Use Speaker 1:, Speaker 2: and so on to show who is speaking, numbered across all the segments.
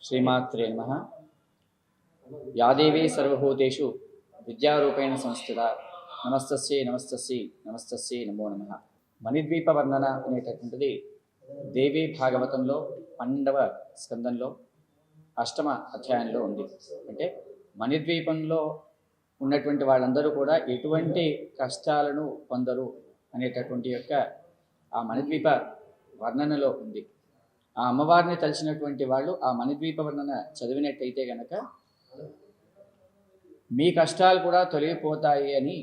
Speaker 1: శ్రీమాత్రే నమః. యాదేవీ సర్వభూతేషు విద్యారూపేణ సంస్థిత నమస్తస్యై నమస్తస్యై నమస్తస్యై నమో నమః. మణిద్వీప వర్ణన అనేటటువంటిది దేవీ భాగవతంలో 12వ స్కందంలో 8వ అధ్యాయంలో ఉంది. అంటే మణిద్వీపంలో ఉన్నటువంటి వాళ్ళందరూ కూడా ఎటువంటి కష్టాలను పొందరు అనేటటువంటి యొక్క ఆ మణిద్వీప వర్ణనలో ఉంది. ఆ అమ్మవారిని తలిచినటువంటి వాళ్ళు ఆ మణిద్వీప వర్ణన చదివినట్టయితే గనక మీ కష్టాలు కూడా తొలగిపోతాయి అని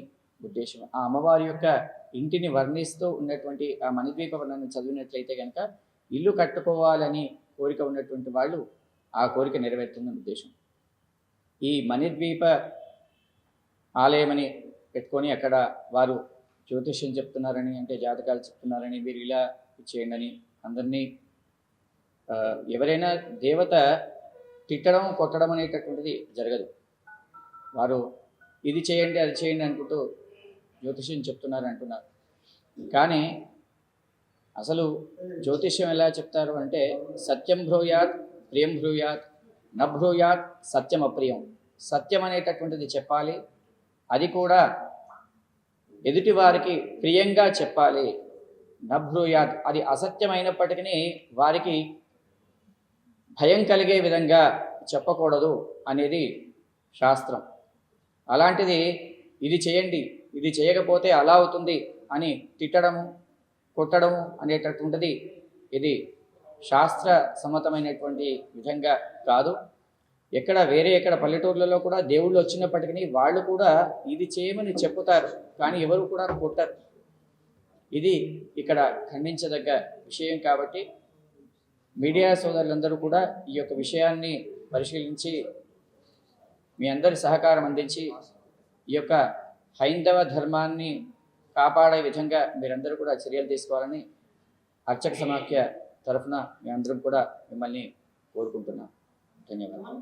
Speaker 1: ఉద్దేశం. ఆ అమ్మవారి యొక్క ఇంటిని వర్ణిస్తూ ఉన్నటువంటి ఆ మణిద్వీప వర్ణన చదివినట్లయితే కనుక ఇల్లు కట్టుకోవాలని కోరిక ఉన్నటువంటి వాళ్ళు ఆ కోరిక నెరవేరుతుందని ఉద్దేశం. ఈ మణిద్వీప ఆలయమని పెట్టుకొని అక్కడ వారు జ్యోతిష్యం చెప్తున్నారని, అంటే జాతకాలు చెప్తున్నారని, మీరు ఇలా చేయండి అని అందరినీ ఎవరైనా దేవత తిట్టడం కొట్టడం అనేటటువంటిది జరగదు. వారు ఇది చేయండి అది చేయండి అనుకుంటూ జ్యోతిష్యం చెప్తున్నారు అంటున్నారు. కానీ అసలు జ్యోతిష్యం ఎలా చెప్తారు అంటే సత్యం భ్రూయాత్ ప్రియం భ్రూయాత్ న భ్రూయాత్ సత్యం అప్రియం. సత్యం అనేటటువంటిది చెప్పాలి, అది కూడా ఎదుటి వారికి ప్రియంగా చెప్పాలి. న భ్రూయాత్ అది అసత్యమైనప్పటికీ వారికి భయం కలిగే విధంగా చెప్పకూడదు అనేది శాస్త్రం. అలాంటిది ఇది చేయండి ఇది చేయకపోతే అలా అవుతుంది అని తిట్టడము కొట్టడము అనేటటువంటిది ఇది శాస్త్ర సమ్మతమైనటువంటి విధంగా కాదు. ఎక్కడ పల్లెటూర్లలో కూడా దేవుళ్ళు వచ్చినప్పటికీ వాళ్ళు కూడా ఇది చేయమని చెప్పుతారు, కానీ ఎవరు కూడా కొట్టరు. ఇది ఇక్కడ ఖండించదగ్గ విషయం. కాబట్టి మీడియా సోదరులందరూ కూడా ఈ యొక్క విషయాన్ని పరిశీలించి మీ అందరి సహకారం అందించి ఈ యొక్క హైందవ ధర్మాన్ని కాపాడే విధంగా మీరందరూ కూడా చర్యలు తీసుకోవాలని అర్చక సమాఖ్య తరఫున మీ అందరం కూడా మిమ్మల్ని కోరుకుంటున్నాం. ధన్యవాదాలు.